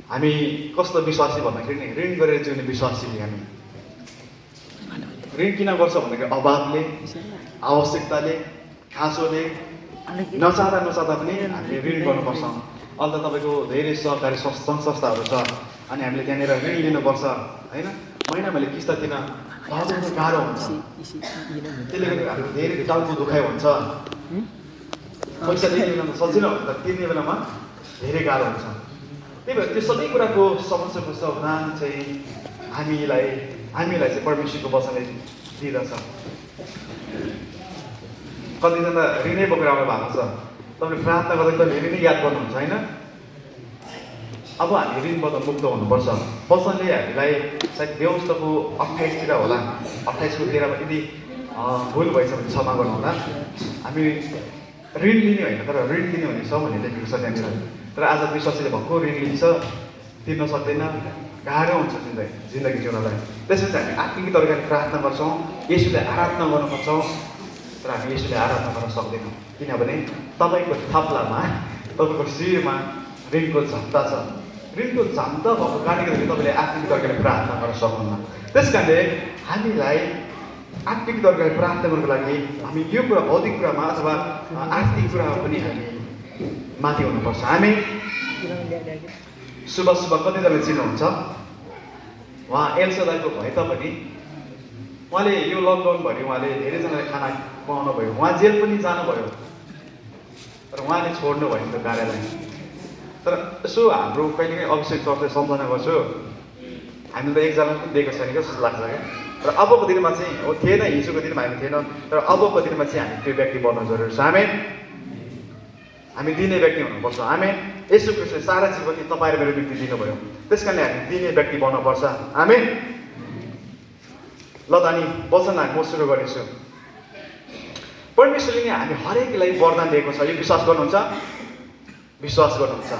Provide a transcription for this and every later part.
हामी कस्तो विश्वासी भन्दाखेरि नि ऋण गरेर जिउने विश्वासी हामी। ऋण किन गर्छ भन्दाखेरि अभावले, आवश्यकताले, खाँचोले, नचाहँदा पनि हामीले ऋण गर्नुपर्छ। अन्त तपाईँको धेरै सहकारी संस्थाहरू छ अनि हामीले त्यहाँनिर ऋण लिनुपर्छ होइन। महिना मैले किस्ता दिन अझै गाह्रो हुन्छ। त्यसले गर्दा हाम्रो धेरै टाउको दुखाइ हुन्छ। पैसा दिने बेलामा सजिलो हुन्छ, तिर्ने बेलामा धेरै गाह्रो हुन्छ। त्यही भएर त्यो सबै कुराको समस्याको समाधान चाहिँ हामीलाई चाहिँ परमेश्वरको वचनले दिँदछ। कतिजना ऋणै बोकेर आउनु भएको छ, तपाईँले प्रार्थना गर्दा धेरै नै याद गर्नुहुन्छ होइन। अब हामी ऋणबाट मुक्त हुनुपर्छ। वचनले हामीलाई सायद व्यवस्थाको 28 होला, 28 को 13 यदि भुल भएछ भने क्षमा गर्नुहोला। हामी ऋण लिने होइन तर ऋण दिने हुनेछ भन्ने लेखेको छ त्यहाँनिर। तर आज विश्वासीले भक्कु ऋण लिन्छ, तिर्न सक्दैन, गाह्रो हुन्छ जिन्दगी जिउनलाई। त्यसपछि हामी आत्मिक तरिकाले प्रार्थना गर्छौँ, यसुले आराधना गर्न खोज्छौँ, तर हामी यसुले आराधना गर्न सक्दैनौँ किनभने तपाईँको थप्लामा, तपाईँको शिरमा ऋणको झम्ता छ। ऋणको झम्ता भएको कारणले गर्दा तपाईँले आत्मिक तरिकाले प्रार्थना गर्न सक्नुहुन्न। त्यस कारणले हामीलाई आत्मिक तरिकाले प्रार्थना गर्नको लागि हामी यो कुरा भौतिक कुरामा अथवा आर्थिक कुरामा पनि हामी माथि हुनुपर्छ। हामी सुबह कतिजना चिन्नुहुन्छ, उहाँ एल्सादाईको भए तापनि उहाँले यो लकडाउनभरि उहाँले धेरैजनाले खाना खुवाउनु भयो। उहाँ जेल पनि जानुभयो तर उहाँले छोड्नु भयो त्यो कार्यालय। तर यसो हाम्रो कहिले काहीँ अभिषेक चर्चले सम्झना गर्छु, हामीले त एकजना पनि दिएको छैन क्या जस्तो लाग्छ क्या। र अबको दिनमा चाहिँ हो थिएन, हिजोको दिनमा हामी थिएन, तर अबको दिनमा चाहिँ हामी त्यो व्यक्ति बन्न जरुरी छ। हामी दिने व्यक्ति हुनुपर्छ। यसो ख्रीष्टले सारा जीवन तपाईँ र मेरो निम्ति दिनुभयो, त्यस कारणले हामी दिने व्यक्ति बन्नुपर्छ। ल त अनि वचन म सुरु गर्नेछु। परमेश्वरले नै हामी हरेकलाई वरदान दिएको छ, यो विश्वास गर्नुहुन्छ? विश्वास गर्नुहुन्छ?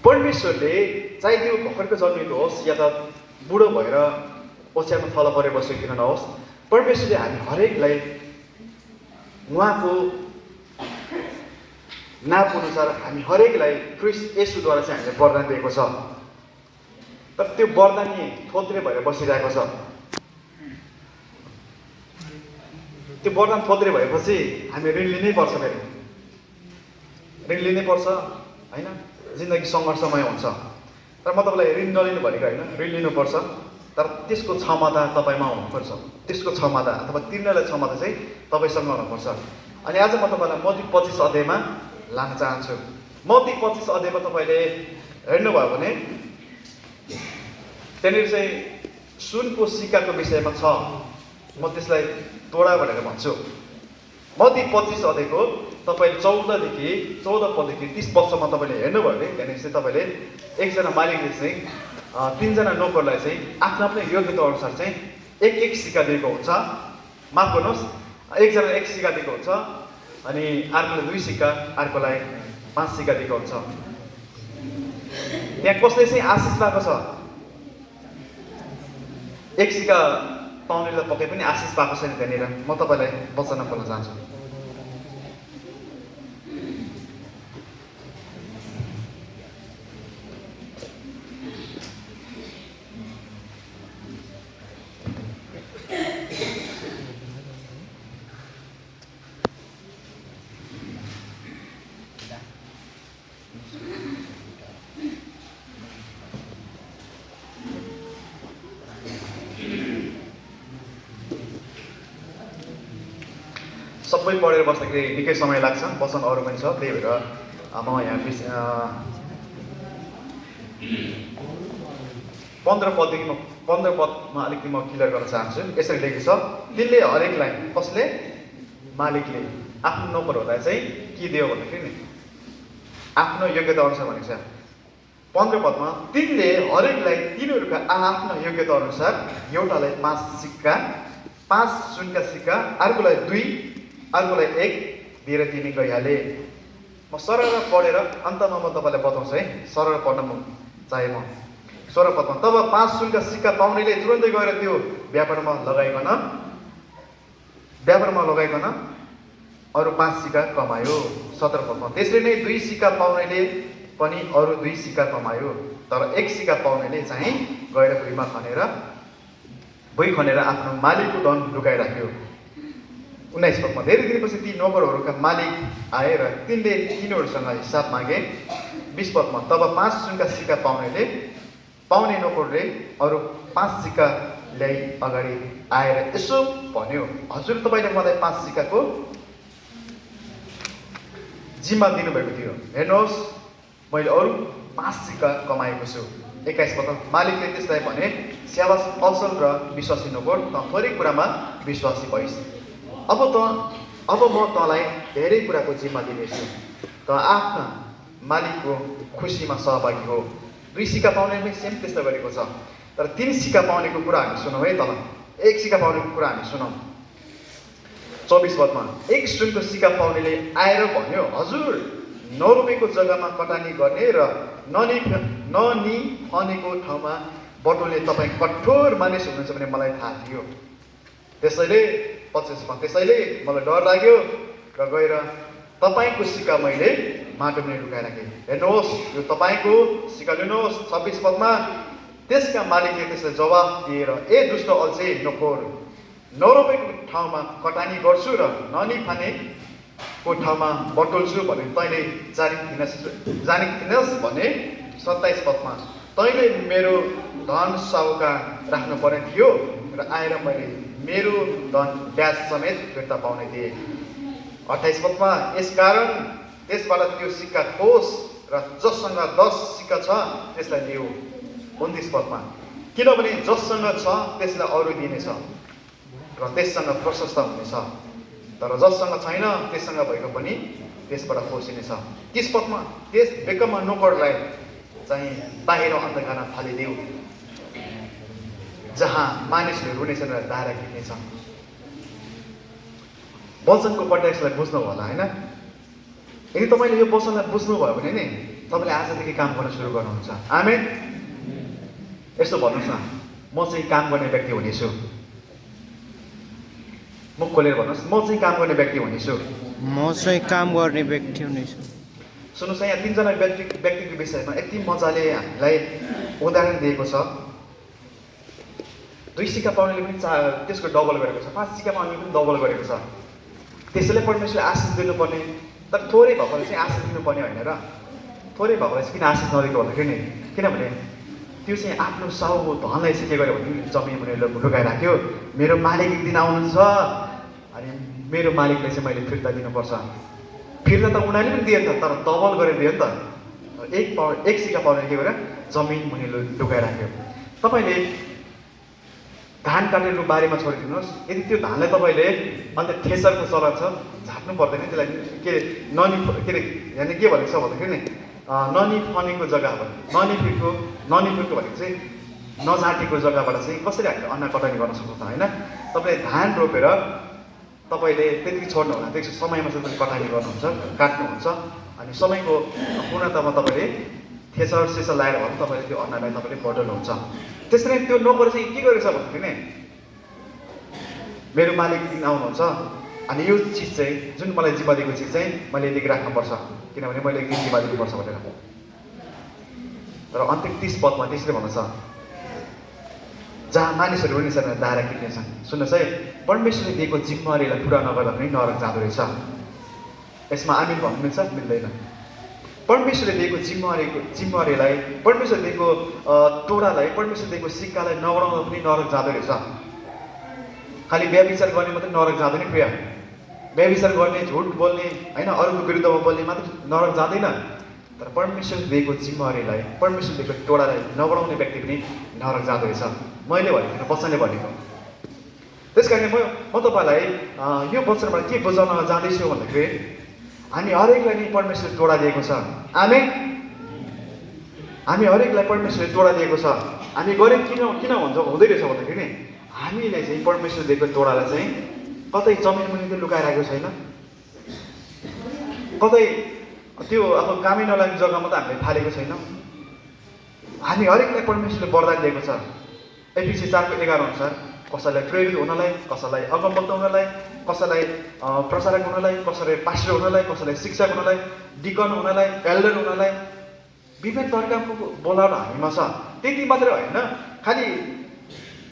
परमेश्वरले चाहे त्यो भर्खरको जन्मेको होस् या त बुढो भएर ओछ्यानमा थला परेर बसेको किन नहोस्, परमेश्वरले हामी हरेकलाई उहाँको नाप अनुसार हामी हरेकलाई ख्रीष्ट येशूद्वारा चाहिँ हामीले वरदान दिएको छ। तर त्यो वरदान नि थोत्रे भएर बसिरहेको छ। त्यो वरदान थोत्रे भएपछि हामी ऋण लिनै पर्छ, फेरि ऋण लिनै पर्छ होइन। जिन्दगी सङ्घर्षमय हुन्छ। तर म तपाईँलाई ऋण नलिनु भनेको होइन, ऋण लिनुपर्छ तर त्यसको क्षमता तपाईँमा हुनुपर्छ। त्यसको क्षमता अथवा तिर्नलाई क्षमता चाहिँ तपाईँसँग हुनुपर्छ। अनि आज म तपाईँलाई मत्ती 25 अध्यायमा लान चाहन्छु। मत्ती 25 अध्यायमा तपाईँले हेर्नुभयो भने त्यहाँनिर चाहिँ सुनको सिक्काको विषयमा छ। म त्यसलाई तोडा भनेर भन्छु। मत्ती 25 अध्यायको तपाईँले 14 पददेखि 30 पदसम्म तपाईँले हेर्नुभयो भने त्यहाँनिर चाहिँ तपाईँले एकजना मालिकले चाहिँ 3 जना नोकरलाई चाहिँ आफ्नो आफ्नो योग्यता अनुसार चाहिँ एक सिक्का दिएको हुन्छ। माफ गर्नुहोस्, एकजना 1 सिक्का दिएको हुन्छ अनि अर्कोलाई 2 सिक्का, अर्कोलाई 5 सिक्का दिएको हुन्छ। त्यहाँ कसले चाहिँ आशिष पाएको छ? 1 सिक्का पाउनेलाई पक्कै पनि आशिष पाएको छैन। त्यहाँनिर म तपाईँलाई वचन बोल्न चाहन्छु। सबै पढेर बस्दाखेरि निकै समय लाग्छ, वचन अरू पनि छ। त्यही भएर म यहाँ 15 पदमा अलिकति म क्लियर गर्न चाहन्छु। यसरी लेखेको छ, तिनले हरेकलाई, कसले? मालिकले आफ्नो नोकरहरूलाई चाहिँ के दियो भन्दाखेरि नि आफ्नो योग्यता अनुसार भनेको छ। 15 पदमा तिनले हरेकलाई तिनीहरूका आफ्नो योग्यता अनुसार एउटालाई 5 सिक्का, 5 सुनका सिक्का, अर्कोलाई 2, अर्कोलाई 1 दिएर तिनी गइहाले। म सरल पढेर अन्तमा म तपाईँलाई बताउँछु है। सरल पढ्न चाहे म 16 पदमा तब 5 सुनका सिक्का पाउनेले तुरन्तै गएर त्यो व्यापारमा लगाइकन अरू 5 सिक्का कमायो। 17 पदमा त्यसरी नै 2 सिक्का पाउनेले पनि अरू 2 सिक्का कमायो। तर 1 सिक्का पाउनेले चाहिँ गएर भुइँमा खनेर आफ्नो मालिकको धन लुकाइराख्यो। 19 पदमा धेरै दिनपछि ती नोकरहरूका मालिक आए र तिनले तिनीहरूसँग हिसाब मागे। 20 पदमा तब 5 सुनका सिक्का पाउने नोकरले अरू 5 सिक्का ल्याई अगाडि आएर यसो भन्यो, हजुर तपाईँले मलाई 5 सिक्काको जिम्मा दिनुभएको थियो, हेर्नुहोस् मैले अरू 5 सिक्का कमाएको छु। 21 पद मालिकले त्यसलाई भने, स्याबास असल र विश्वासी नोकर, त थोरै कुरामा विश्वासी भइस्। अब म तँलाई धेरै कुराको जिम्मा दिनेछु। त आफ्ना मालिकको खुसीमा सहभागी हो। 2 सिक्का पाउनेले सेम त्यस्तो गरेको छ। तर 3 सिक्का पाउनेको कुरा हामी सुनौँ है। तल 1 सिक्का पाउनेको कुरा हामी सुनौँ। 24 पदमा 1 सुनको सिक्का पाउनेले आएर भन्यो, हजुर नरोपेको जग्गामा कटानी गर्ने र ननिफनेको ठाउँमा बटुल्ने तपाईँ कठोर मानिस हुनुहुन्छ भने मलाई थाहा थियो। त्यसैले 25 मा त्यसैले मलाई डर लाग्यो र गएर तपाईँको सिक्का मैले माटोमा लुकाइराखेँ। हेर्नुहोस् यो तपाईँको सिक्का लिनुहोस्। 26 पदमा त्यसका मालिकले त्यसलाई जवाफ दिएर, ए दुष्ट अल्छे नोकर, नरोपेको ठाउँमा कटानी गर्छु र ननिफानेको ठाउँमा बटुल्छु भने तैँले जानिथिनस् भने। 27 पदमा तैँले मेरो धन साहुकार राख्नु पर्ने थियो र आएर मैले मेरो धन ब्याज समेत फिर्ता पाउने थिएँ। 28 पदमा यसकारण त्यसबाट त्यो सिक्का खोस् र जससँग 10 सिक्का छ त्यसलाई लिऊ। 29 पदमा किनभने जससँग छ त्यसलाई अरू दिनेछ र त्यससँग प्रशस्त हुनेछ, तर जससँग छैन त्यससँग भएको पनि त्यसबाट खोसिनेछ। 30 पदमा त्यस बेकमा नोकरलाई चाहिँ बाहिर अन्धकारमा फालिदेऊ, जहाँ मानिसले रुनेछन् र दारा किन्नेछन्। वचनको कन्टेक्स्टलाई बुझ्नुभयो होला होइन। यदि तपाईँले यो वचनलाई बुझ्नुभयो भने नि तपाईँले आजदेखि काम गर्न सुरु गर्नुहुन्छ। आमेन। यसो भन्नुहोस् न, म चाहिँ काम गर्ने व्यक्ति हुनेछु। मुख खोलेर भन्नुहोस्, म चाहिँ काम गर्ने व्यक्ति हुनेछु। म चाहिँ काम गर्ने व्यक्ति हुनेछु। सुन्नुहोस् यहाँ 3 जना व्यक्तिको विषयमा यति मजाले हामीलाई उदाहरण दिएको छ। 2 सिक्का पाउनेले पनि त्यसको डबल गरेको छ, 5 सिक्का पाउनेले पनि डबल गरेको छ। त्यसैले परमेश्वरले आशिष दिनुपर्ने, तर थोरै भएकोले चाहिँ आशिष दिनुपर्ने होइन र। थोरै भएकोले चाहिँ किन आशिष नदिएको भन्दाखेरि नि, किनभने त्यो चाहिँ आफ्नो साहुको धनलाई चाहिँ के गर्यो भने जमिन मुनि लुकाइराख्यो। मेरो मालिक एक दिन आउनुहुन्छ अनि मेरो मालिकलाई चाहिँ मैले फिर्ता दिनुपर्छ। फिर्ता त उनीहरूले पनि दिए त, तर डबल गरेर दियो नि त। 1 सिक्का पाउनेले के गर्यो, जमिन मुनि लुकाइराख्यो। तपाईँले धान काटेर बारीमा छोडिदिनुहोस्, यदि त्यो धानलाई तपाईँले अन्त थ्रेसरको चलन छ झाट्नु पर्दैन, त्यसलाई यानि के भनेको छ भन्दाखेरि नि ननिफनेको जग्गा हो। ननिफेको भनेको चाहिँ नझाटेको जग्गाबाट चाहिँ कसरी हामीले अन्न कटानी गर्न सक्छौँ त होइन। तपाईँले धान रोपेर तपाईँले त्यति छोड्नु होला, त्यसको समयमा चाहिँ तपाईँले कटानी गर्नुहुन्छ, काट्नुहुन्छ, अनि समयको पूर्णतामा तपाईँले थ्रेसर लगाएर भने तपाईँले त्यो अन्नलाई तपाईँले बटुल्नुहुन्छ। त्यसरी त्यो नोकर चाहिँ के गरेछ भन्दाखेरि नि, मेरो मालिक दिन आउनुहुन्छ अनि यो चिज चाहिँ जुन मलाई जिम्मा दिएको चिज चाहिँ मैले यतिकै राख्नुपर्छ, किनभने मैले एक दिन जिम्मा दिनुपर्छ भनेर। तर अन्तिम 30 पदमा त्यसरी भन्नु छ, जहाँ मानिसहरू रुनेछन् र दारा किन्नेछन्। सुन्नुहोस् है, परमेश्वरले दिएको जिम्मेवारीलाई पुरा नगर्दा पनि नरक जाँदो रहेछ। यसमा आमिन भन्नु मिल्छ मिल्दैन? परमेश्वरले दिएको जिम्मेवारीलाई, परमेश्वरले दिएको टोडालाई, परमेश्वरले दिएको सिक्कालाई नबढाउँदा पनि नरक जाँदो रहेछ। खालि व्यभिचार गर्ने मात्रै नरक जाँदैन प्रिय। व्यभिचार गर्ने, झुट बोल्ने होइन, अरूको विरुद्धमा बोल्ने मात्रै नरक जाँदैन। तर परमेश्वरले दिएको जिम्मेवारीलाई, परमेश्वरले दिएको टोडालाई नबढाउने व्यक्ति पनि नरक जाँदो रहेछ। मैले भनेको वचनले भनेको। त्यस कारण म तपाईँलाई यो वचनबाट के बुझाउन जाँदैछु भन्दाखेरि, हामी हरेकलाई नै परमेश्वरले टोडा दिएको छ। आमेन। हामी हरेकलाई परमेश्वरले टोडा दिएको छ। हामी गरे किन हुँदै रहेछ भन्दाखेरि नि, हामीले चाहिँ परमेश्वरले दिएको टोडालाई चाहिँ कतै जमिन मुनि त लुकाइरहेको छैन, कतै त्यो अब कामै नलाग्ने जग्गामा त हामीले फालेको छैन। हामी हरेकलाई परमेश्वरले वरदान दिएको छ। एफिसी 4:11 अनुसार कसैलाई प्रेरित हुनलाई, कसैलाई अगमवक्ता हुनलाई, कसैलाई प्रचारक हुनलाई, कसैलाई पास्टर हुनलाई, कसैलाई शिक्षक हुनलाई, डिकन हुनलाई, एल्डर हुनलाई, विभिन्न तरिकाको बोलावट हामीमा छ। त्यति मात्रै होइन, खालि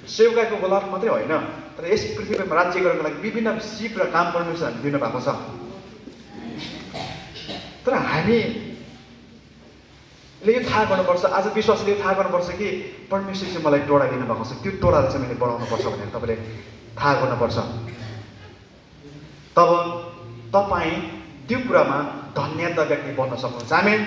सेवकाको बोलावट मात्रै होइन, तर यस पृथ्वीमा राज्य गर्नको लागि विभिन्न सिप र काम परमेश्वर हामी दिनुभएको छ। तर हामीले यो थाहा गर्नुपर्छ, आज विश्वासले यो थाहा गर्नुपर्छ कि परमेश्वर चाहिँ मलाई टोडा दिनुभएको छ, त्यो टोडालाई चाहिँ मैले बढाउनुपर्छ भनेर तपाईँले थाहा गर्नुपर्छ। तब तपाईँ त्यो कुरामा धन्यता व्यक्ति बन्न सक्नुहुन्छ। आमेन।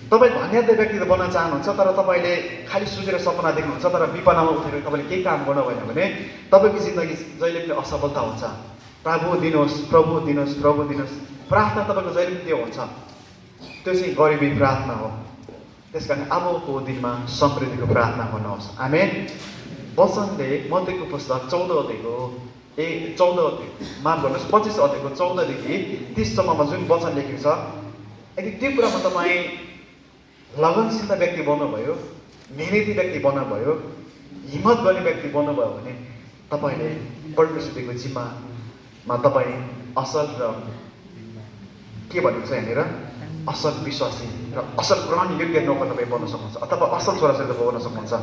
तपाईँ धन्यता व्यक्ति त बन्न चाहनुहुन्छ, तर तपाईँले खालि सोचेर सपना देख्नुहुन्छ, तर विपनामा उठेर तपाईँले केही काम गर्नु भएन भने तपाईँको जिन्दगी जहिले पनि असफलता हुन्छ। प्रभु दिनुहोस्, प्रभु दिनुहोस्, प्रभु दिनुहोस् प्रार्थना तपाईँको जहिले पनि त्यो हुन्छ। त्यो चाहिँ गरिबी प्रार्थना हो। त्यस कारण अबको दिनमा समृद्धिको प्रार्थना गर्नुहोस्। आमेन। वचनले मत्तीको पुस्तक 14 माफ गर्नुहोस् 25 अध्यायको 14 देखि 30 सम्ममा जुन वचन लेखेको छ, यदि त्यो कुरामा तपाईँ लगनशीलता व्यक्ति बन्नुभयो, मेहनती व्यक्ति बन्नुभयो, हिम्मत गर्ने व्यक्ति बन्नुभयो भने तपाईँले परमेश्वरको जिम्मामा तपाईँ असल र के भनेको छ यहाँनिर असल विश्वासी र असल ग्रहण योग्य नौकर तपाईँ बन्न सक्नुहुन्छ, अथवा असल छोराछोरी तपाईँ बन्न सक्नुहुन्छ।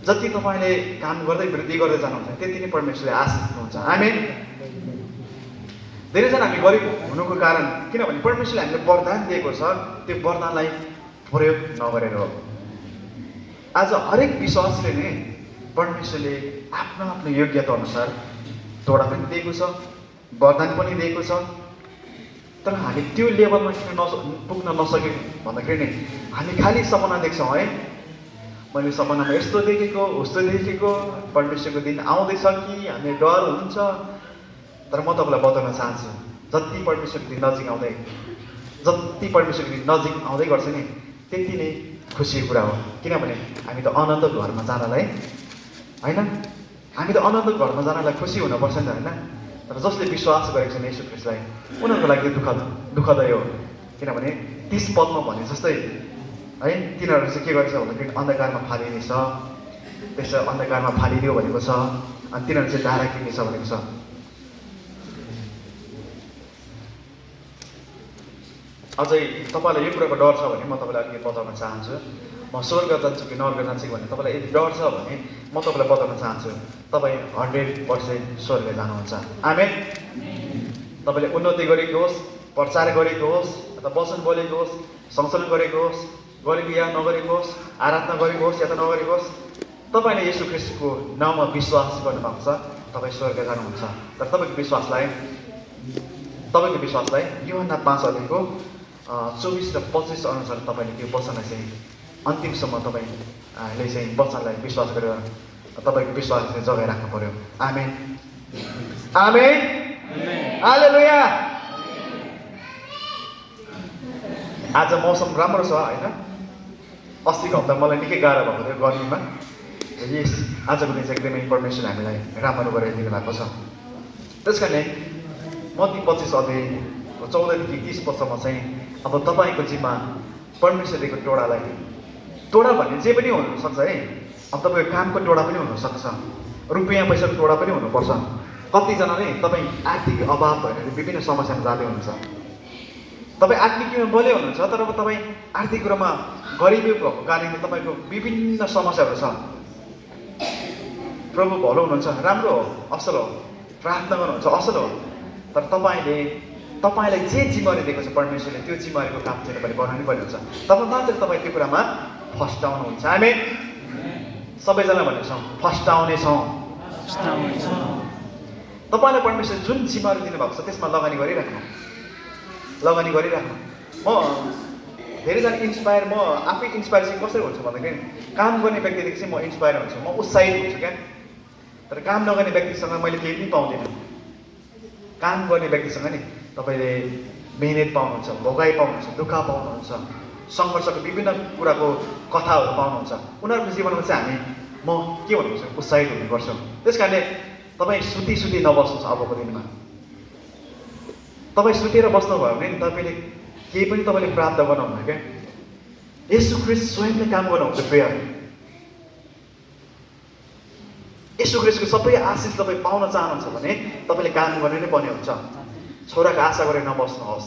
जति तपाईँले काम गर्दै वृद्धि गर्दै जानुहुन्छ त्यति नै परमेश्वरले आशिष दिनुहुन्छ। आमेन। धेरैजना हामी गरिब हुनुको कारण किनभने परमेश्वरले हामीले वरदान दिएको छ, त्यो वरदानलाई प्रयोग नगरेर हो। आज हरेक विश्वासले नै परमेश्वरले आफ्नो आफ्नो योग्यता अनुसार तोडा पनि दिएको छ, वरदान पनि दिएको छ। तर हामी त्यो लेभलमा किन पुग्न नसक्यौँ भन्दाखेरि नै हामी खालि सपना देख्छौँ है, मैले सपनामा यस्तो देखेको उस्तो देखेको, परमेश्वरको दिन आउँदैछ कि हामी डर हुन्छ। तर म तपाईँलाई बताउन चाहन्छु, जति परमेश्वरको दिन नजिक आउँदै गर्छ नि त्यति नै खुसीको कुरा हो। किनभने हामी त अनन्त घरमा जानलाई होइन, हामी त अनन्त घरमा जानलाई खुसी हुनुपर्छ नि त होइन। तर जसले विश्वास गरेको छ येशू ख्रीष्टलाई उनीहरूको लागि दुःखदायी हो। किनभने 30 पदमा भने जस्तै है, तिनीहरू चाहिँ के गर्छ भन्दाखेरि अन्धकारमा फालिनेछ, त्यसो अन्धकारमा फालिदियो भनेको छ, अनि तिनीहरू चाहिँ धारा किन्नेछ भनेको छ। अझै तपाईँलाई यो कुराको डर छ भने म तपाईँलाई अलिकति बताउन चाहन्छु। म स्वर्ग जान्छु कि नर्क जान्छु भने तपाईँलाई यदि डर छ भने म तपाईँलाई बताउन चाहन्छु, तपाईँ 100% स्वर्ग जानुहुन्छ। आमेन। तपाईँले उन्नति गरेको होस्, प्रचार गरेको होस्, अथवा वचन बोलेको होस्, संशोधन गरेको होस्, गरेको या नगरेको होस्, आराधना गरेको होस् या त नगरेको होस्, तपाईँले येशू ख्रीष्टको नाममा विश्वास गर्नुभएको छ, तपाईँ स्वर्ग जानुहुन्छ। तर तपाईँको विश्वासलाई यूहन्ना 5 अध्यायको 24 र 25 अनुसार तपाईँले त्यो वचनलाई चाहिँ अन्तिमसम्म तपाईँले चाहिँ वचनलाई विश्वास गरेर तपाईँको विश्वास चाहिँ जगाइराख्नु पर्यो। आमेन। आमेन। हालेलुया। आज मौसम राम्रो छ होइन। अस्तिको हप्ता मलाई निकै गाह्रो भएको थियो गर्मीमा। यस आजको दिन चाहिँ एकदमै परमेश्वरले हामीलाई राम्रो गरेर दिनुभएको छ। त्यस कारणले मत्ती 25 अध्यायको 14 देखि 30 पदसम्म चाहिँ अब तपाईँको जिम्मा परमेश्वरको टोडा भन्ने जे पनि हुनसक्छ है। अब तपाईँको कामको टोडा पनि हुनसक्छ, रुपियाँ पैसाको टोडा पनि हुनुपर्छ। कतिजना नै तपाईँ आर्थिक अभाव भएर विभिन्न समस्यामा जाँदै हुनुहुन्छ, तपाईँ आर्थिकमा बलियो हुनुहुन्छ, तर अब तपाईँ आर्थिक कुरामा गरिबी भएको कारणले तपाईँको विभिन्न समस्याहरू छ। प्रभु भलो हुनुहुन्छ, राम्रो हो, असल हो, प्रार्थना गर्नुहुन्छ, असल हो। तर तपाईँलाई जे जिम्मेवारी दिएको छ परमेश्वरले त्यो जिम्मेवारीको काम चाहिँ तपाईँले बनाउनै पर्ने हुन्छ। तब मात्र तपाईँ त्यो कुरामा फस्टाउनुहुन्छ। हामी सबैजना भनेछौँ फस्टाउनेछौँ। तपाईँलाई परमेश्वरले जुन जिम्मेवारी दिनुभएको छ त्यसमा लगानी गरिराख्नु। म धेरैजना इन्सपायर, म आफै इन्सपायर चाहिँ कसरी हुन्छ भन्दाखेरि काम गर्ने व्यक्तिदेखि चाहिँ म इन्सपायर हुन्छु, म उत्साहित हुन्छु क्या। तर काम नगर्ने व्यक्तिसँग मैले केही पनि पाउँदिनँ। काम गर्ने व्यक्तिसँग नि तपाईँले मेहनत पाउनुहुन्छ, भोगाइ पाउनुहुन्छ, दुःख पाउनुहुन्छ, सङ्घर्षको विभिन्न कुराको कथाहरू पाउनुहुन्छ। उनीहरूको जीवनमा चाहिँ म के भन्नुपर्छ, उत्साहित हुनुपर्छ। त्यस कारणले तपाईँ सुती नबस्नुहोस्। अबको दिनमा तपाईँ सुतेर बस्नुभयो भने तपाईँले केही पनि तपाईँले प्राप्त गर्नुहुन्न क्या। येशू ख्रीष्ट स्वयंले काम गर्नुहुन्छ। प्रिय येशू ख्रीष्टको सबै आशिष तपाईँ पाउन चाहनुहुन्छ भने तपाईँले काम गर्ने नै पर्ने हुन्छ। छोराको आशा गरेर नबस्नुहोस्,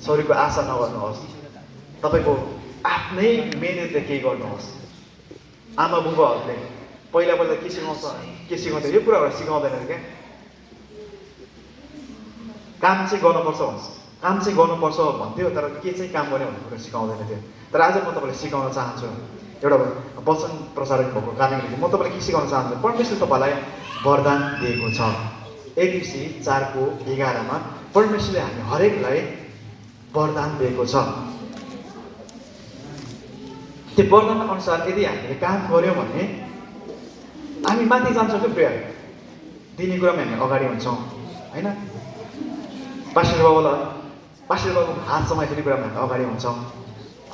छोरीको आशा नगर्नुहोस्, तपाईँको आफ्नै मेहनतले केही गर्नुहोस्। आमा बुबाहरूले पहिला के सिकाउँछ यो कुराहरू सिकाउँदैन क्या। काम चाहिँ गर्नुपर्छ भन्छ, काम चाहिँ गर्नुपर्छ भन्थ्यो, तर के चाहिँ काम गर्ने भन्ने कुरा सिकाउँदैन थियो। तर आज म तपाईँलाई सिकाउन चाहन्छु, एउटा वचन प्रसारण भएको कारणले म तपाईँलाई के सिकाउन चाहन्छु। परमेश्वर तपाईँलाई वरदान दिएको छ। एफिसी 4:11 परमेश्वरले हामी हरेकलाई वरदान दिएको छ। त्यो वरदान अनुसार यदि हामीले काम गऱ्यौँ भने हामी माथि जान्छौँ क्या प्रिय। दिने कुरामा हामी अगाडि हुन्छौँ होइन। पास्टर बाबुको हात समाइदिने कुरामा हामी अगाडि हुन्छौँ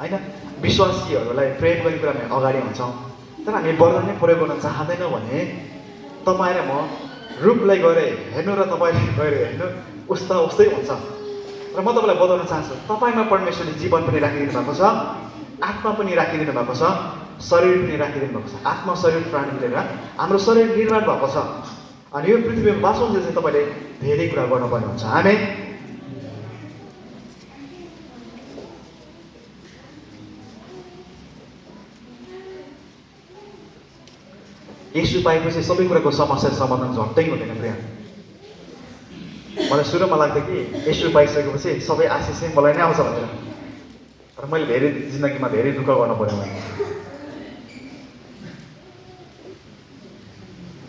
होइन। विश्वासीहरूलाई प्रेम गर्ने कुरामा हामी अगाडि हुन्छौँ। तर हामी वरदान नै प्रयोग गर्न चाहँदैनौँ भने तपाईँ र म रूपलाई गएर हेर्नु र तपाईँले गएर हेर्नु उस्तै हुन्छ। र म तपाईँलाई बताउन चाहन्छु, तपाईँमा परमेश्वरले जीवन पनि राखिदिनु भएको छ, आत्मा पनि राखिदिनु भएको छ, शरीर पनि राखिदिनु भएको छ। आत्मा शरीर प्राण मिलेर हाम्रो शरीर निर्माण भएको छ। अनि यो पृथ्वीमा बाँचुन्जेल चाहिँ तपाईँले धेरै कुरा गर्नुपर्ने हुन्छ। आमेन। येशू पाएपछि सबै कुराको समस्या समाधान झट्टै हुँदैन प्रिय। मलाई सुरुमा लाग्थ्यो कि येशू पाइसकेपछि सबै आशिष चाहिँ मलाई नै आउँछ भनेर। तर मैले धेरै जिन्दगीमा धेरै दुःख गर्नु पऱ्यो मैले।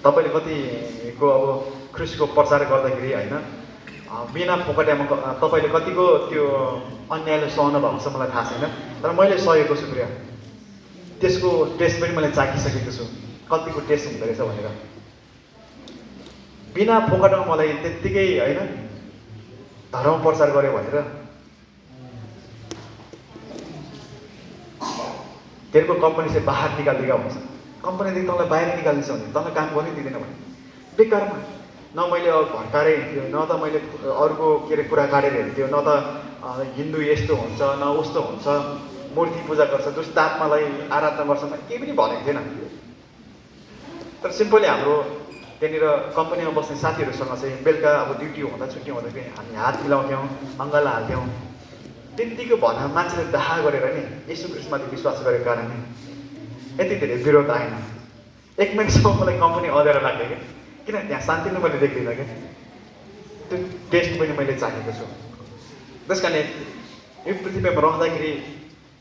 तपाईँले कतिको अब ख्रिस्टको प्रचार गर्दाखेरि होइन बिना फोकटेमा तपाईँले कतिको त्यो अन्यायले सहनु भएको छ मलाई थाहा छैन। तर मैले सहेको छु प्रिय। त्यसको टेस्ट पनि मैले चाखिसकेको छु, कतिको टेस्ट हुँदो रहेछ भनेर। बिना फोकटमा मलाई त्यत्तिकै होइन धर्म प्रचार गर्यो भनेर तेरो कम्पनी चाहिँ बाहर निकालिदिएका भन्छ। कम्पनीदेखि तँलाई बाहिर निकालिदिन्छ भने तँलाई काम गर्नै दिँदैन भने बेकारमा न मैले भड्काएर हिँड्थ्यो, न त मैले अरूको कुरा काटेर हिँड्थ्यो, न त हिन्दू यस्तो हुन्छ न उस्तो हुन्छ, मूर्ति पूजा गर्छ, दुष्ट आत्मालाई आराधना गर्छ, केही पनि भनेको थिएन। तर सिम्पली हाम्रो त्यहाँनिर कम्पनीमा बस्ने साथीहरूसँग चाहिँ बेलुका अब ड्युटी हुँदा छुट्टी हुँदाखेरि हामी हात मिलाउँथ्यौँ, अङ्गाला हाल्थ्यौँ। त्यतिको भएर मान्छेले दाह गरेर नि येशू ख्रिस्टमाथि विश्वास गरेको कारणले यति धेरै विरोध आएन। 1 मिनटसम्म मलाई कम्पनी अँध्यारो लाग्थ्यो क्या, किनभने त्यहाँ शान्ति नै मैले देख्दिनँ क्या। त्यो टेस्ट पनि मैले चाहेको छु। त्यस कारणले यो पृथ्वीमा रहँदाखेरि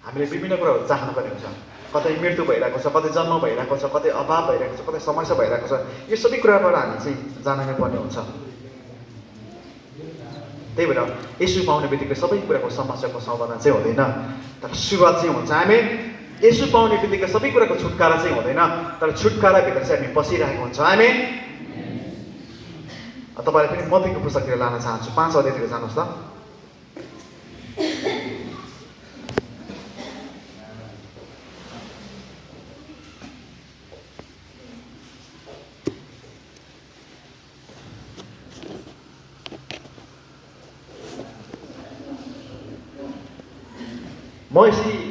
हामीले विभिन्न कुराहरू चाहनुपर्ने हुन्छ। कतै मृत्यु भइरहेको छ, कतै जन्म भइरहेको छ, कतै अभाव भइरहेको छ, कतै समस्या भइरहेको छ। यो सबै कुराबाट हामी चाहिँ जान नै पर्ने हुन्छ। त्यही भएर येशू पाउने बित्तिकै सबै कुराको समस्याको समाधान चाहिँ हुँदैन, तर सुरुवात चाहिँ हुन्छ। हामी येशू पाउने बित्तिकै सबै कुराको छुटकारा चाहिँ हुँदैन, तर छुटकाराभित्र चाहिँ हामी बसिरहेको हुन्छ। हामी तपाईँलाई पनि मत्तीको पुस्तकतिर लान चाहन्छु। 5 अध्यायतिर जानुहोस् त।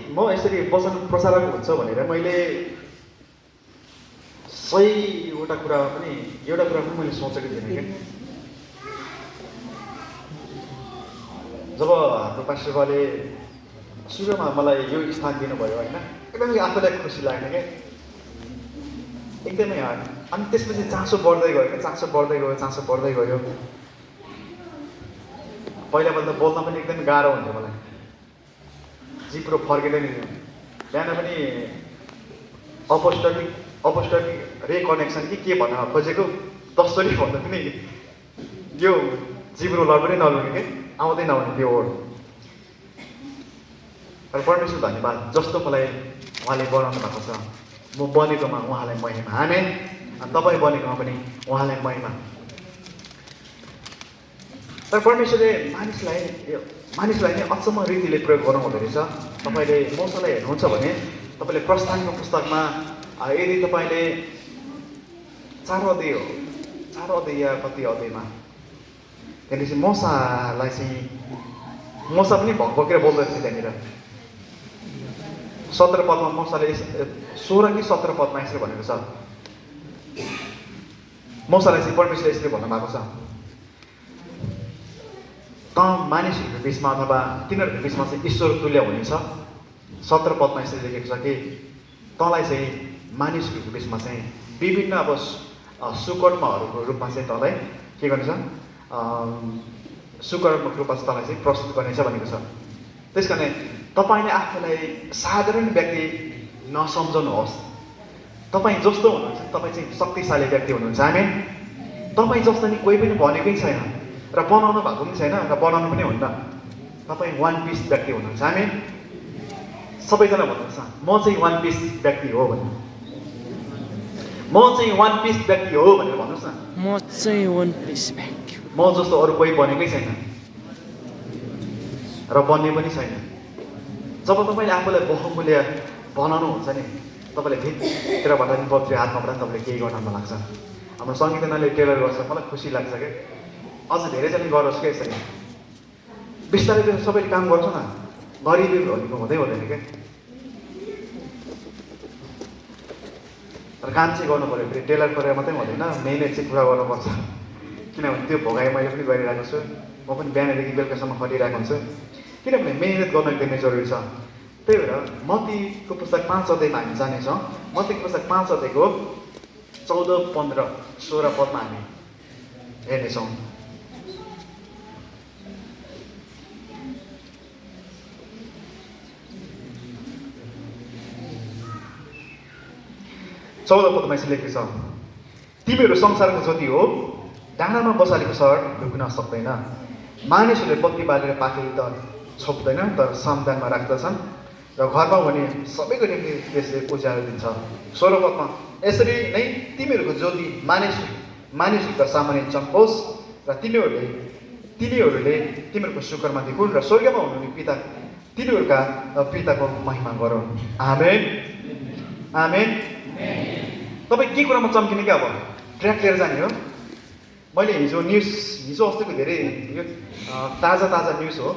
म यसरी वचन प्रसारण हुन्छ भनेर मैले सहीवटा कुरा पनि एउटा कुरा पनि मैले सोचेको थिइनँ क्या। जब हाम्रो पास्टर बाले सुरुमा मलाई यो स्थान दिनुभयो होइन, एकदमै आफूलाई खुसी लागेन क्या, एकदमै। अनि त्यसपछि चासो बढ्दै गयो क्या, चासो बढ्दै गयो। पहिला त बोल्न पनि एकदमै गाह्रो हुन्थ्यो मलाई, जिब्रो फर्किँदैन थियो। बिहान पनि अपोस्टलिक रेकनेक्सन के भन्न खोजेको 10 चोटि भन्दा पनि यो जिब्रो पनि नलुने क्या, आउँदै नहुने त्यो वर्ड। तर परमेश्वर धन्यवाद, जस्तो मलाई उहाँले बनाउनु भएको छ, म बनेकोमा उहाँलाई महिमा। आमेन। अनि तपाईँ बनेकोमा पनि उहाँलाई महिमा। तर परमेश्वरले मानिसलाई नै अचम्म रीतिले प्रयोग गर्नु हुँदो रहेछ। तपाईँले मौसालाई हेर्नुहुन्छ भने तपाईँले प्रस्थानको पुस्तकमा यदि तपाईँले 4 अध्याय हो, 4 अध्याय या कति अध्यायमा त्यहाँदेखि मौसालाई चाहिँ मौसा पनि भक्भकेर बोल्दै थियो। त्यहाँनिर 17 पदमा मौसाले 16 कि 17 पदमा यसरी भनेको छ। मौसालाई चाहिँ परमेश्वरले यसरी भन्नुभएको छ, त मानिसहरूको बिचमा अथवा तिनीहरूको बिचमा चाहिँ ईश्वर तुल्य हुनेछ 17 पदमा यसरी लेखेको छ कि तँलाई चाहिँ मानिसहरूको बिचमा चाहिँ विभिन्न अब सुकर्महरूको रूपमा चाहिँ तँलाई के गर्नेछ, सुकर्मको रूपमा चाहिँ तँलाई चाहिँ प्रस्तुत गर्नेछ भनेको छ। त्यस कारण तपाईँले आफूलाई साधारण व्यक्ति नसम्झनुहोस्। तपाईँ जस्तो हुनुहुन्छ तपाईँ चाहिँ शक्तिशाली व्यक्ति हुनुहुन्छ। आमेन। तपाईँ जस्तो नि कोही पनि बनेकै छैन र बनाउनु भएको पनि छैन र बनाउनु पनि हुन्न। तपाईँ वान पिस व्यक्ति हुनुहुन्छ। आमेन। सबैजना भन्नुहुन्छ म चाहिँ वान पिस व्यक्ति हो भनेर, म चाहिँ वान पिस व्यक्ति हो भनेर भन्नुहोस् न। म चाहिँ वान पिस व्यक्ति, म जस्तो अरू कोही बनेकै छैन र बन्ने पनि छैन। जब तपाईँले आफूलाई बहुमूल्य बनाउनुहुन्छ नि, तपाईँले भित्रबाट नि पवित्र आत्माबाट नि तपाईँले केही गर्न मन लाग्छ। हाम्रो सङ्गीतनाले टेलर गर्छ, मलाई खुसी लाग्छ क्या। अझ धेरैजनाले गरोस् क्या यसरी। बिस्तारै त्यो सबैले काम गर्छ न, गरिबी भनेको हुँदै हुँदैन क्या। र काम चाहिँ गर्नु पऱ्यो, फेरि टेलर गरेर मात्रै हुँदैन, मेहनत चाहिँ पुरा गर्नुपर्छ। किनभने त्यो भोगाइ मैले पनि गरिरहेको छु, म पनि बिहानदेखि बेलुकासम्म खटिरहेको हुन्छु। किनभने मेहनत गर्नु एकदमै जरुरी छ। त्यही भएर मत्तीको पुस्तक 5 अध्यायमा हामी जानेछौँ। मत्तीको पुस्तक 5 अध्यायको 14, 15, 16 पदमा हामी हेर्नेछौँ। चौध पदमा यसले लेखेको छ, तिमीहरू संसारको ज्योति हो, डाँडामा बसालेको सहर लुक्न सक्दैन। मानिसहरूले बत्ती बालेर पाखेरी त छोप्दैन, तर सामदानमा राख्दछन् र घरमा हुने सबैको निम्ति त्यसले उज्यालो दिन्छ। 16 पदमा यसरी नै तिमीहरूको ज्योति मानिसहरूको सामान्य चम्कोस् र तिनीहरूले तिमीहरूको शुक्रमा देखुन् र स्वर्गमा हुनुहुने तिनीहरूका पिताको महिमा गरौँ। आमेन। आमेन। तपाईँ के कुरामा चम्किने क्या? अब ट्र्याक लिएर जाने हो। मैले हिजो अस्तिको धेरै यो ताजा न्युज हो,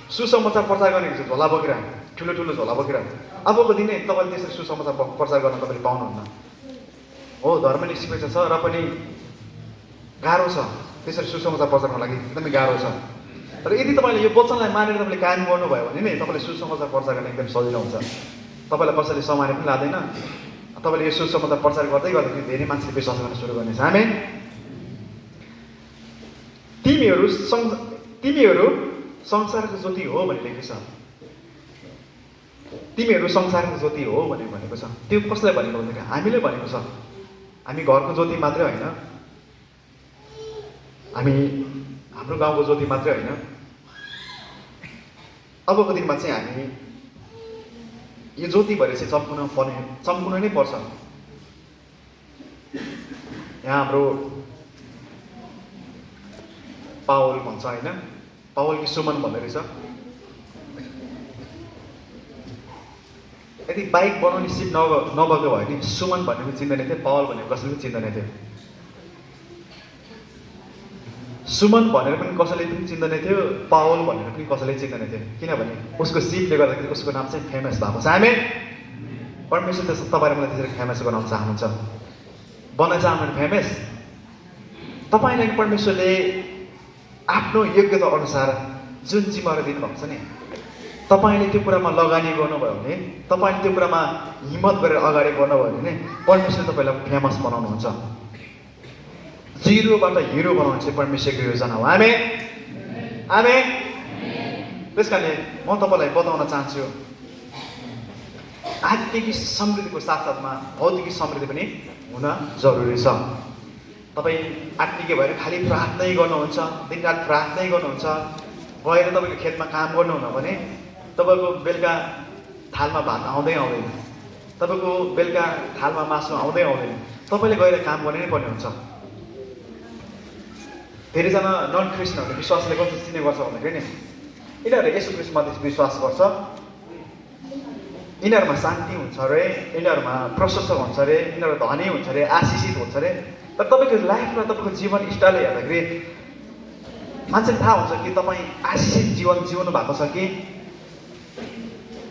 सुसमाचार प्रचार गर्ने हुन्छ झोला बोकेर, ठुलो झोला बोकेर। अबको दिनै तपाईँले त्यसरी सुसमाचार प्रचार गर्न तपाईँले पाउनुहुन्न हो। धर्म निष्पेक्ष छ र पनि गाह्रो छ त्यसरी सुसमाचार प्रचार गर्नको लागि, एकदमै गाह्रो छ। तर यदि तपाईँले यो वचनलाई मानेर तपाईँले कायम गर्नुभयो भने नै तपाईँले सुसमाचार प्रचार गर्न एकदम सजिलो हुन्छ। तपाईँलाई कसैले समाने पनि लाँदैन। तपाईँले यो सुसमाचार प्रचार गर्दै गर्दाखेरि धेरै मान्छेले विश्वास गर्न सुरु गर्नेछ। आमेन। तिमीहरू संसारको ज्योति हो भने लेखेको छ। तिमीहरू संसारको ज्योति हो भनेको छ। त्यो कसलाई भनेको भन्दाखेरि हामीले भनेको छ। हामी घरको ज्योति मात्रै होइन, हामी हाम्रो गाउँको ज्योति मात्रै होइन, अबको दिनमा चाहिँ हामी यो ज्योति भएर चाहिँ चम्कुन नै पर्छ। यहाँ हाम्रो पावल भन्छ होइन, पावल कि सुमन भन्दै रहेछ। यदि बाइक बनाउने सिप नभएको भयो नि सुमन भन्ने पनि चिन्दैन थियो, पावल भनेको कसैले पनि चिन्दैन थियो। सुमन भनेर पनि कसैले पनि चिन्दैन थियो, पावल भनेर पनि कसैले चिन्दैन थियो। किनभने उसको सिपले गर्दाखेरि उसको नाम चाहिँ फेमस भएको छ। आमेन। परमेश्वर तपाईँले मलाई त्यसरी फेमस बनाउन चाहनुहुन्छ, बनाउन चाहनुहुन्छ फेमस। तपाईँलाई परमेश्वरले आफ्नो योग्यता अनुसार जुन जिम्मेवारी दिनुभएको छ नि, तपाईँले त्यो कुरामा लगानी गर्नुभयो भने, तपाईँले त्यो कुरामा हिम्मत गरेर अगाडि बढ्नुभयो भने परमेश्वरले तपाईँलाई फेमस बनाउनुहुन्छ। जिरोबाट हिरो बनाउनु चाहिँ परमेश्वरको योजना हो। आमेन। आमेन। त्यस कारणले म तपाईँलाई बताउन चाहन्छु, आत्मिक समृद्धिको साथसाथमा भौतिक समृद्धि पनि हुन जरुरी छ। तपाईँ आत्मिक भएर खालि प्रार्थनै गर्नुहुन्छ, दिनरात प्रार्थनै गर्नुहुन्छ, गएर तपाईँको खेतमा काम गर्नुहुन्न भने तपाईँको बेलुका थालमा भात आउँदैन, तपाईँको बेलुका थालमा मासु आउँदैन। तपाईँले गएर काम गर्ने नै पर्ने हुन्छ। धेरैजना नन क्रिस्चियनहरूले विश्वासले कसरी चिन्ने गर्छ भन्दाखेरि नि, यिनीहरूले यसो क्रिस्टमाथि विश्वास गर्छ, यिनीहरूमा शान्ति हुन्छ अरे, यिनीहरूमा प्रशस्त हुन्छ अरे, यिनीहरू धनी हुन्छ अरे, आशिषित हुन्छ अरे। तर तपाईँको लाइफ र तपाईँको जीवन स्टाइल हेर्दाखेरि मान्छेले थाहा हुन्छ कि तपाईँ आशिषित जीवन जिउनु भएको छ कि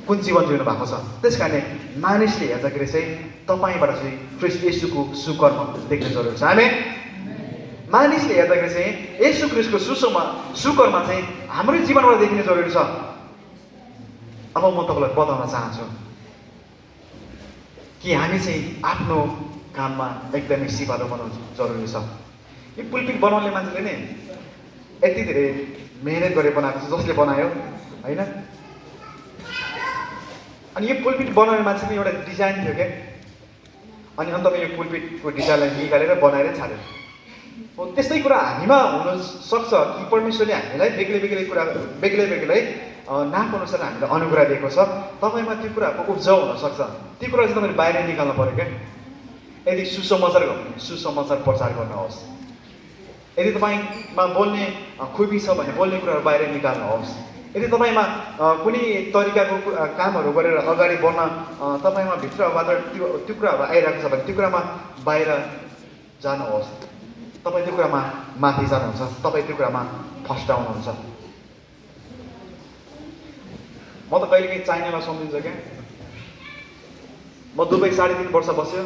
कुन जीवन जिउनु भएको छ। त्यस कारणले मानिसले हेर्दाखेरि चाहिँ तपाईँबाट चाहिँ ख्रीष्ट येशूको सुकर्म देख्न जरुरी छ। आमेन। मानिसले हेर्दाखेरि चाहिँ येशू ख्रीष्टको सुकर्म चाहिँ हाम्रो जीवनबाट देखिन जरुरी छ। अब म तपाईँलाई बताउन चाहन्छु कि हामी चाहिँ आफ्नो काममा एकदमै सिपालु बनाउनु जरुरी छ। यो पुलपिट बनाउने मान्छेले नै यति धेरै मेहनत गरेर बनाएको छ, जसले बनायो होइन। अनि यो पुलपिट बनाउने मान्छेको एउटा डिजाइन थियो क्या, अनि अन्तमा यो पुलपिटको डिजाइनलाई निकालेर बनाएर छाड्यो। हो त्यस्तै कुरा हामीमा हुन सक्छ कि परमेश्वरले हामीलाई बेग्लै बेग्लै नापअनुसार हामीलाई अनुग्रह दिएको छ। तपाईँमा त्यो कुराको उब्जाउ हुनसक्छ, ती कुरा चाहिँ तपाईँले बाहिर निकाल्नु पऱ्यो क्या। यदि सुसमाचार प्रचार गर्नुहोस्, यदि तपाईँमा बोल्ने खुबी छ भने बोल्ने कुराहरू बाहिर निकाल्नुहोस्। यदि तपाईँमा कुनै तरिकाको कामहरू गरेर अगाडि बढ्न तपाईँमा भित्रबाट त्यो कुराहरू आइरहेको छ भने त्यो कुरामा बाहिर जानुहोस्। तपाईँ त्यो कुरामा माथि जानुहुन्छ, तपाईँ त्यो कुरामा फस्टाउनुहुन्छ। म त कहिलेकाहीँ चाइनालाई सम्झिन्छ क्या। म दुबई 3.5 वर्ष बस्यो।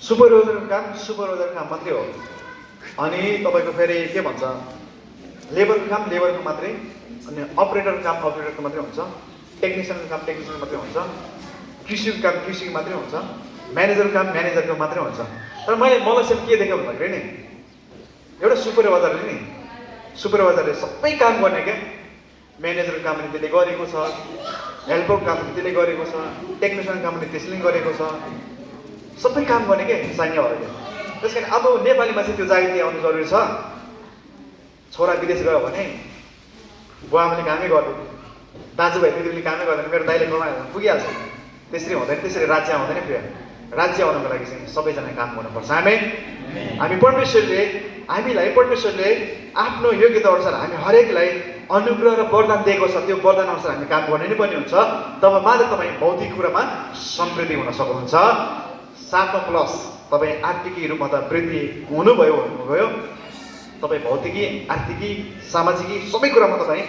सुपरवाइजरको काम मात्रै हो। अनि तपाईँको फेरि के भन्छ, लेबरको काम लेबरको मात्रै, अनि अपरेटरको काम अपरेटरको मात्रै हुन्छ, टेक्निसियनको काम टेक्निसियनको मात्रै हुन्छ, कृषिको काम कृषिको मात्रै हुन्छ, म्यानेजरको काम म्यानेजरको मात्रै हुन्छ। तर मलाई चाहिँ के देख्यो भन्दाखेरि नि, एउटा सुपरवाइजरले सबै काम गर्ने क्या। म्यानेजरको काम पनि त्यसले गरेको छ, हेल्परको काम पनि त्यसले गरेको छ, टेक्निसियनको काम पनि त्यसले गरेको छ, सबै काम गर्ने क्या सैन्यहरूले। त्यस कारण अब नेपालीमा चाहिँ त्यो जागृति आउनु जरुरी छ। छोरा विदेश गयो भने बुवाआमाले कामै गर्नु, दाजुभाइ दिदीले कामै गर्दैन, मेरो दाइले कमायो भने पुगिहाल्छ। त्यसरी हुँदैन, त्यसरी राज्य आउँदैन। प्रिय राज्य आउनको लागि चाहिँ सबैजना काम गर्नुपर्छ। हामी परमेश्वरले आफ्नो योग्यता अनुसार हामी हरेकलाई अनुग्रह र वरदान दिएको छ। त्यो वरदान अनुसार हामी काम गर्ने नै पर्ने हुन्छ। तब मात्र तपाईँ भौतिक कुरामा समृद्धि हुन सक्नुहुन्छ। साथमा प्लस तपाईँ आर्थिक रूपमा त वृद्धि हुनुभयो, तपाईँ भौतिकी आर्थिकी सामाजिकी सबै कुरामा तपाईँ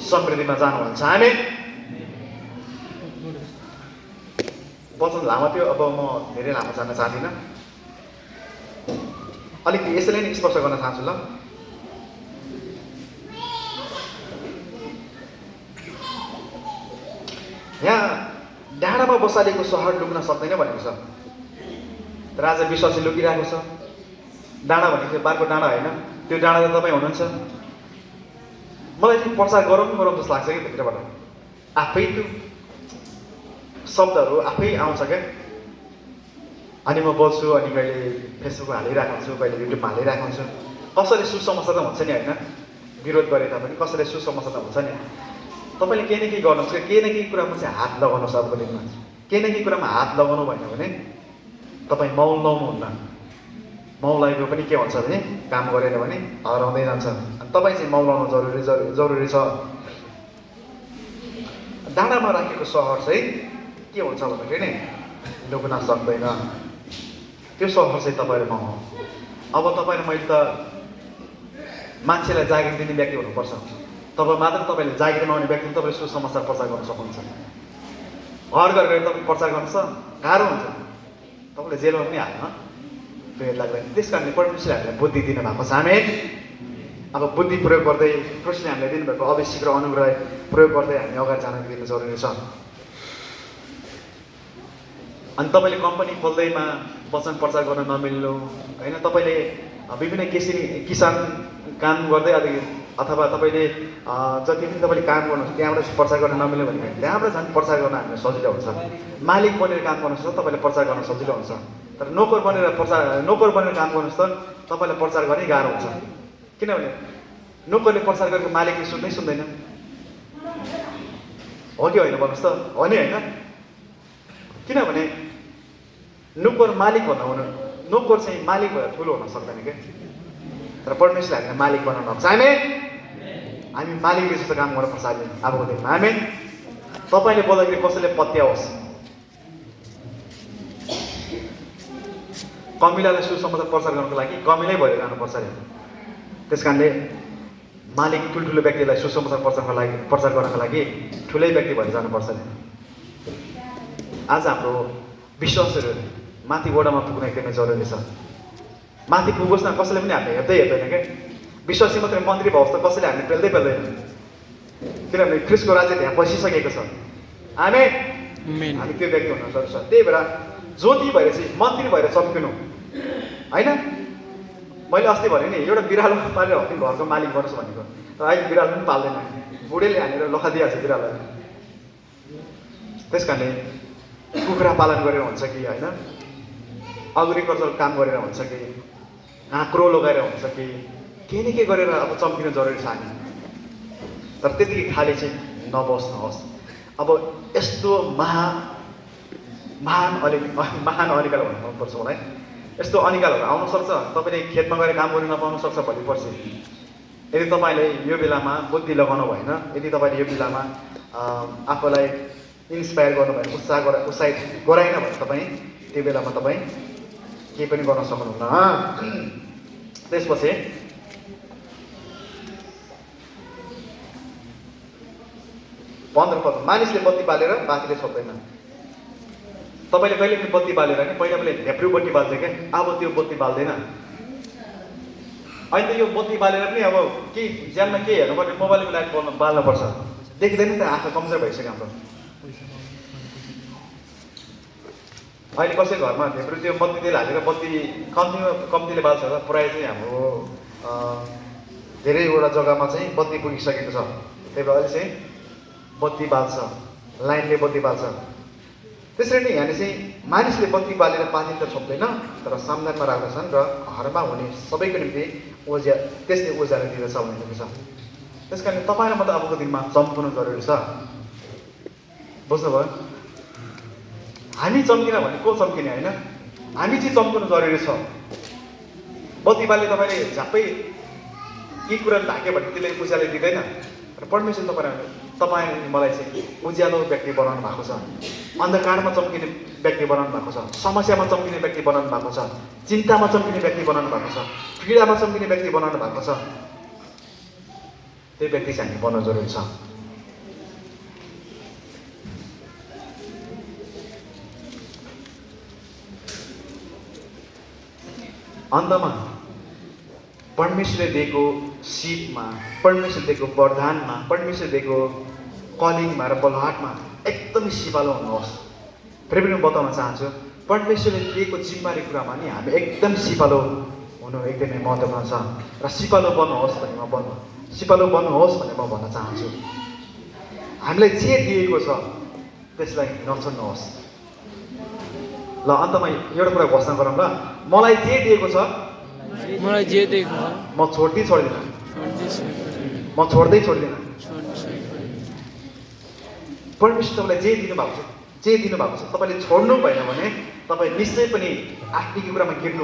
समृद्धिमा जानुहुन्छ। वचन लामो थियो, अब म धेरै लामो जान चाहदिनँ। अलिकति यसैले नै स्पर्श गर्न चाहन्छु। ल यहाँ डाँडामा बसालेको सहर लुक्न सक्दैन भनेको छ। तर आज विश्वासी लुकिरहेको छ। डाँडा भनेको बारको डाँडा होइन, त्यो डाँडा त तपाईँ हुनुहुन्छ। मलाई चाहिँ प्रचार गरौँ जस्तो लाग्छ कि भित्रबाट आफै त्यो शब्दहरू आफै आउँछ क्या। अनि म बोल्छु, अनि कहिले फेसबुकमा हालिरहेको हुन्छु, कहिले युट्युबमा हालिरहेको हुन्छु। कसैले सुसमाचार त हुन्छ नि होइन, विरोध गरे तापनि कसैले सुसमाचार त हुन्छ नि। तपाईँले केही न केही गर्नुहोस्, केही न केही कुरामा चाहिँ हात लगाउनुहोस्। अबको दिनमा केही न केही कुरामा हात लगाउनु भएन भने तपाईँ मौन लाउनुहुन्न। मौन लागेको पनि के हुन्छ भने काम गरेन भने हराउँदै जान्छ। अनि तपाईँ चाहिँ मौन लाउनु जरुरी छ। डाँडामा राखेको सहर चाहिँ के हुन्छ भन्दाखेरि नि लुक्न सक्दैन। त्यो सहर चाहिँ तपाईँहरूमा हो। अब तपाईँले मैले त मान्छेलाई जागिर दिने व्यक्ति हुनुपर्छ। तब मात्र तपाईँले जागिरमा आउने व्यक्तिले तपाईँले सुसमाचार प्रचार गर्न सक्नुहुन्छ। घर घर गएर तपाईँ प्रचार गर्नुहोस्, गाह्रो हुन्छ। तपाईँले जेलमा पनि हाल्न प्रेरित लाग्दैन। त्यस कारणले परमेश्वरले हामीलाई बुद्धि दिनुभएको छ। अब बुद्धि प्रयोग गर्दै कृष्णले हामीलाई दिनुभएको अभिषेक र अनुग्रह प्रयोग गर्दै हामी अगाडि जान दिनु जरुरी छ। अनि तपाईँले कम्पनी खोल्दैमा वचन प्रचार गर्न नमिल्नु होइन, तपाईँले विभिन्न किसान काम गर्दै अथवा तपाईँले जति पनि तपाईँले काम गर्नुहुन्छ त्यहाँबाट प्रचार गर्न नमिल्यो भने त्यहाँबाट झन् प्रचार गर्न हामीलाई सजिलो हुन्छ। मालिक बनेर काम गर्नुहोस् त तपाईँले प्रचार गर्न सजिलो हुन्छ। तर नोकर बनेर काम गर्नुहोस् त तपाईँलाई प्रचार गर्ने गाह्रो हुन्छ। किनभने नोकरले प्रचार गरेको मालिकले सुन्दैन। हो कि होइन भन्नुहोस् त, हो नि होइन? किनभने नोकर मालिक भन्दा हुनु, नोकर चाहिँ मालिक भएर ठुलो हुन सक्दैन क्या। तर परमेश्वरले हामीलाई मालिक बनाउनु भएको छ। हामी मालिकले जस्तो काम गर्नुपर्छ अबको दिनमा। तपाईँले बोल्दाखेरि कसैले पत्याओस्। कमिलालाई सुसमाचार प्रचार गर्नको लागि कमिलै भएर जानुपर्छ अरे। त्यस कारणले मालिक ठुल्ठुलो व्यक्तिलाई सुसमाचार प्रचार गर्नको लागि ठुलै व्यक्ति भएर जानुपर्छ अरे। आज हाम्रो विश्वासहरू माथि वडामा पुग्न एकदमै जरुरी छ। माथि पुगोस् न, कसैले पनि हामीले हेर्दैन क्या। विश्वासी मात्रै मन्त्री भओस् त कसैले हामीले पेल्दैन। किनभने ख्रिस्टको राज्य त्यहाँ पसिसकेको छ। आमेन। Amen. हामी त्यो व्यक्ति हुन सक्छ। त्यही भएर ज्योति भएर चाहिँ मन्दिर भएर चम्किनु होइन। मैले अस्ति भने नि एउटा बिरालो पालेर हति घरको मालिक गर्नुहोस् भनेको, तर अहिले बिरालो पनि पाल्दैन। बुढेले हानेर लखा दिइहाल्छ बिरालोलाई। त्यस कारणले कुखुरा पालन गरेर हुन्छ कि होइन, एग्रिकल्चर काम गरेर हुन्छ कि, आँक्रो लगाएर हुन्छ कि, केही न केही गरेर अब चम्किनु जरुरी छ हामी। तर त्यतिकै खाली चाहिँ नबस्नुहोस्। अब यस्तो महान अनिकाल भन्नु मनपर्छ मलाई। यस्तो अनिकालहरू आउन सक्छ, तपाईँले खेतमा गएर काम गर्नु नपाउन सक्छ भोलि पर्सि। यदि तपाईँले यो बेलामा बुद्धि लगाउनु भएन, यदि तपाईँले यो बेलामा आफूलाई इन्सपायर गर्नु भएन, उत्साहित गराएन भने तपाईँ त्यो बेलामा तपाईँ केही पनि गर्न सक्नुहुन्न। त्यसपछि 15 पद, मानिसले बत्ती बालेर बातीले छोप्दैन। तपाईँले कहिले पनि बत्ती बालेर नि पहिला ढेप्रू बत्ती बाल्थ्यो क्या, अब त्यो बत्ती बाल्दैन। अहिले त यो बत्ती बालेर पनि अब के ज्यानमा के हेर्नुपर्ने, मोबाइलको लाइट बाल्नुपर्छ। देख्दैन त, आँखा कमजोर भइसक्यो हाम्रो। अहिले कसै घरमा ढेप्रू त्यो बत्ती तेल हालेर बत्ती कम्तीले बाल्छ होला। प्रायः चाहिँ हाम्रो धेरैवटा जग्गामा चाहिँ बत्ती पुगिसकेको छ। त्यही भएर अहिले चाहिँ बत्ती बाल्छ, लाइनले बत्ती बाल्छ। त्यसरी नै यहाँले चाहिँ मानिसले बत्ती बालेर पानी त छोप्दैन, तर सामनामा राख्दछन् र घरमा हुने सबैको निम्ति त्यसले उज्यालो दिँदछ भनेको छ। त्यस कारण तपाईँ र म त अबको दिनमा चम्किनु जरुरी छ। बुझ्नुभयो? हामी चम्किन भने को चम्किने होइन, हामी चाहिँ चम्किनु जरुरी छ। बत्ती बाले तपाईँले झ्याप्पै केही कुरा ढाक्यो भने त्यसले उज्यालो दिँदैन। र परमेश्वर तपाईँ मलाई चाहिँ उज्यालो व्यक्ति बनाउनु भएको छ, अन्धकारमा चम्किने व्यक्ति बनाउनु भएको छ, समस्यामा चम्किने व्यक्ति बनाउनु भएको छ, चिन्तामा चम्किने व्यक्ति बनाउनु भएको छ, पीडामा चम्किने व्यक्ति बनाउनु भएको छ। त्यो व्यक्ति चाहिँ हामी बन्नु जरुरी छ। अन्तमा परमेश्वरले दिएको सिपमा, परमेश्वरले दिएको वरदानमा, परमेश्वरले दिएको कलिङमा र बलहाटमा एकदमै सिपालु हुनुहोस्। फेरि पनि बताउन चाहन्छु, परमेश्वरले दिएको जिम्मेवारी कुरामा नि हामी एकदम सिपालु हुनु एकदमै महत्त्वपूर्ण छ। र सिपालु बन्नुहोस् भने सिपालु बन्नुहोस् भने म भन्न चाहन्छु। हामीलाई जे दिएको छ त्यसलाई नछोड्नुहोस्। ल अन्तमा एउटा कुरा घोषणा गरौँ ल। मलाई जे दिएको छ मलाई जे दिएको म छोड्दिनँ, म छोड्दिनँ। परमेश्वर तपाईँलाई जे दिनुभएको छ, तपाईँले छोड्नु भएन भने तपाईँ निश्चय पनि आफ्नै कुरामा गिर्नु